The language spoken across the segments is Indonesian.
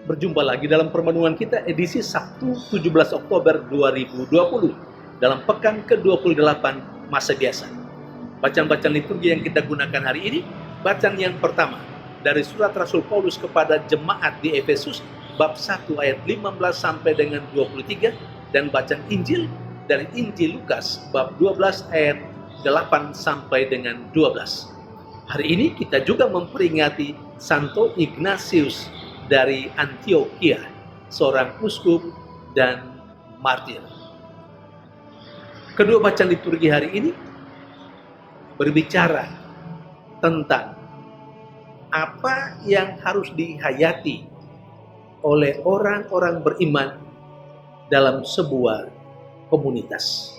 Berjumpa lagi dalam permenungan kita edisi Sabtu 17 Oktober 2020 dalam pekan ke-28 masa biasa. Bacaan-bacaan liturgi yang kita gunakan hari ini, bacaan yang pertama dari surat Rasul Paulus kepada jemaat di Efesus bab 1 ayat 15 sampai dengan 23, dan bacaan Injil dari Injil Lukas bab 12 ayat 8 sampai dengan 12. Hari ini kita juga memperingati Santo Ignatius dari Antioquia, seorang uskup dan martir. Kedua bacaan liturgi hari ini berbicara tentang apa yang harus dihayati oleh orang-orang beriman dalam sebuah komunitas.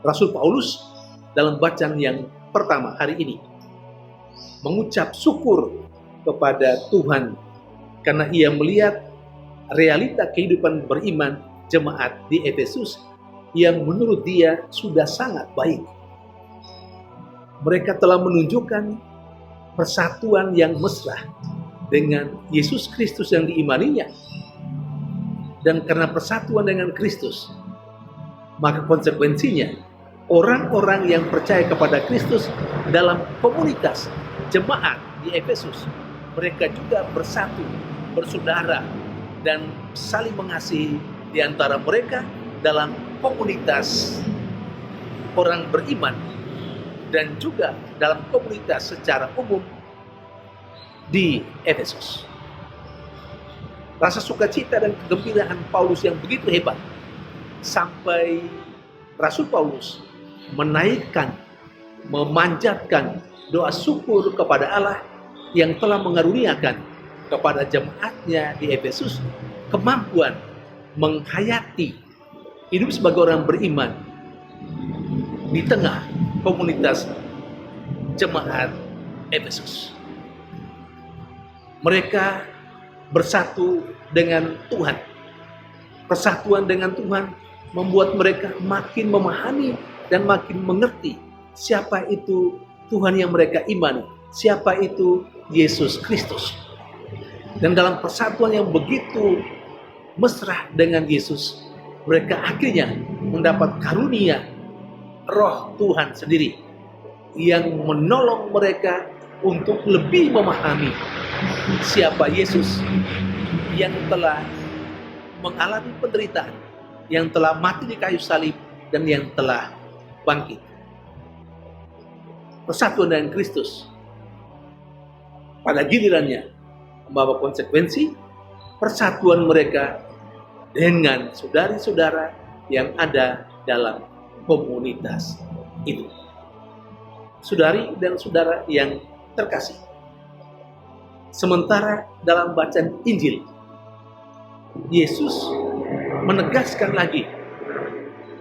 Rasul Paulus dalam bacaan yang pertama hari ini mengucap syukur kepada Tuhan karena ia melihat realita kehidupan beriman jemaat di Efesus yang menurut dia sudah sangat baik. Mereka telah menunjukkan persatuan yang mesra dengan Yesus Kristus yang diimaninya. Dan karena persatuan dengan Kristus, maka konsekuensinya orang-orang yang percaya kepada Kristus dalam komunitas jemaat di Efesus, mereka juga bersatu, bersaudara, dan saling mengasihi di antara mereka dalam komunitas orang beriman dan juga dalam komunitas secara umum di Efesus. Rasa sukacita dan kegembiraan Paulus yang begitu hebat sampai Rasul Paulus menaikkan, memanjatkan doa syukur kepada Allah yang telah mengaruniakan kepada jemaatnya di Efesus kemampuan menghayati hidup sebagai orang beriman di tengah komunitas jemaat Efesus. Mereka bersatu dengan Tuhan. Persatuan dengan Tuhan membuat mereka makin memahami dan makin mengerti siapa itu Tuhan yang mereka imani, siapa itu Yesus Kristus. Dan dalam persatuan yang begitu mesra dengan Yesus, mereka akhirnya mendapat karunia Roh Tuhan sendiri yang menolong mereka untuk lebih memahami siapa Yesus yang telah mengalami penderitaan, yang telah mati di kayu salib, dan yang telah bangkit. Persatuan dengan Kristus pada gilirannya membawa konsekuensi persatuan mereka dengan saudari-saudara yang ada dalam komunitas itu. Saudari dan saudara yang terkasih, sementara dalam bacaan Injil Yesus menegaskan lagi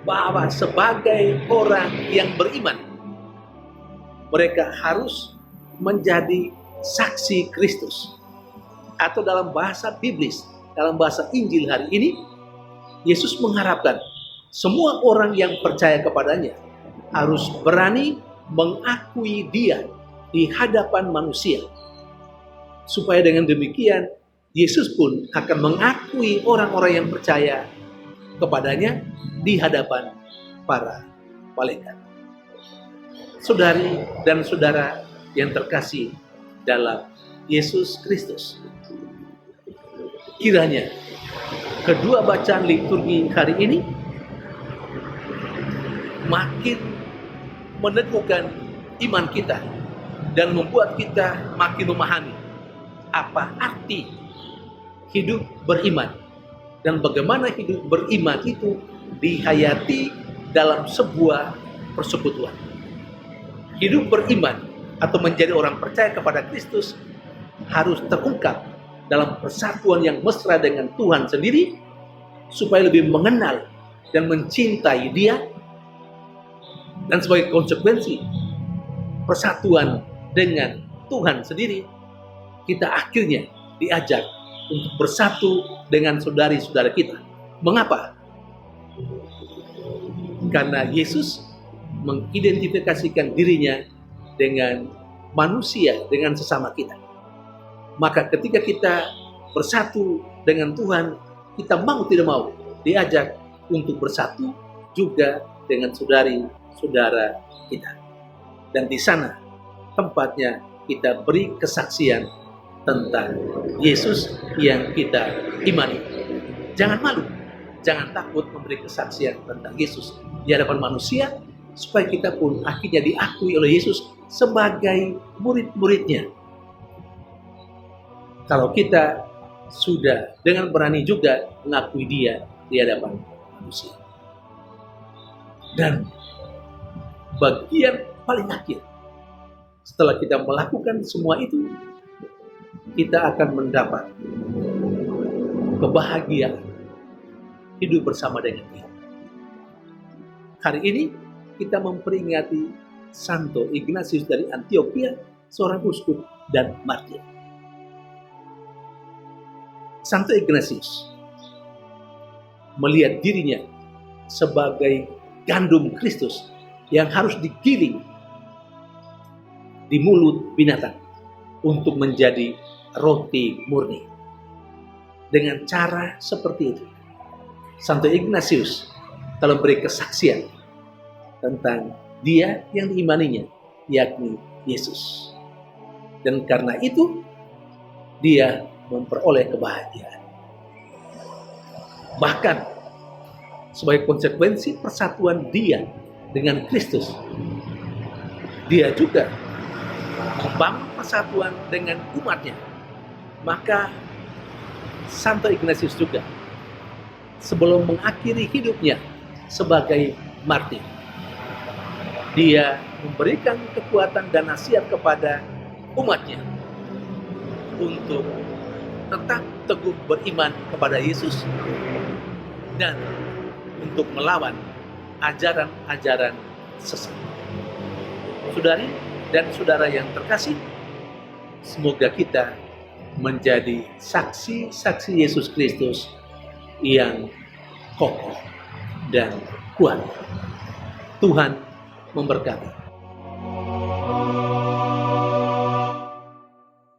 bahwa sebagai orang yang beriman mereka harus menjadi saksi Kristus. Atau dalam bahasa biblis, dalam bahasa Injil hari ini, Yesus mengharapkan semua orang yang percaya kepadanya harus berani mengakui dia di hadapan manusia. Supaya dengan demikian, Yesus pun akan mengakui orang-orang yang percaya kepadanya di hadapan para malaikat. Saudari dan saudara yang terkasih dalam Yesus Kristus, kiranya kedua bacaan liturgi hari ini makin meneguhkan iman kita dan membuat kita makin memahami apa arti hidup beriman dan bagaimana hidup beriman itu dihayati dalam sebuah persekutuan. Hidup beriman atau menjadi orang percaya kepada Kristus harus terungkap dalam persatuan yang mesra dengan Tuhan sendiri, supaya lebih mengenal dan mencintai Dia, dan sebagai konsekuensi persatuan dengan Tuhan sendiri, kita akhirnya diajak untuk bersatu dengan saudari-saudara kita. Mengapa? Karena Yesus mengidentifikasikan dirinya dengan manusia, dengan sesama kita. Maka ketika kita bersatu dengan Tuhan, kita mau tidak mau diajak untuk bersatu juga dengan saudari-saudara kita. Dan di sana tempatnya kita beri kesaksian tentang Yesus yang kita imani. Jangan malu, jangan takut memberi kesaksian tentang Yesus di hadapan manusia, supaya kita pun akhirnya diakui oleh Yesus sebagai murid-muridnya. Kalau kita sudah dengan berani juga mengakui Dia di hadapan manusia. Dan bagian paling akhir, setelah kita melakukan semua itu, kita akan mendapat kebahagiaan hidup bersama dengan Dia. Hari ini kita memperingati Santo Ignatius dari Antioquia, seorang uskup dan martir. Santo Ignatius melihat dirinya sebagai gandum Kristus yang harus digiling di mulut binatang untuk menjadi roti murni. Dengan cara seperti itu, Santo Ignatius telah beri kesaksian tentang Dia yang diimaninya, yakni Yesus. Dan karena itu, dia memperoleh kebahagiaan. Bahkan, sebagai konsekuensi persatuan dia dengan Kristus, dia juga membangun persatuan dengan umatnya. Maka, Santo Ignatius juga, sebelum mengakhiri hidupnya sebagai martir, dia memberikan kekuatan dan nasihat kepada umatnya untuk tetap teguh beriman kepada Yesus dan untuk melawan ajaran-ajaran sesat. Saudari dan saudara yang terkasih, semoga kita menjadi saksi-saksi Yesus Kristus yang kokoh dan kuat. Tuhan memberkati.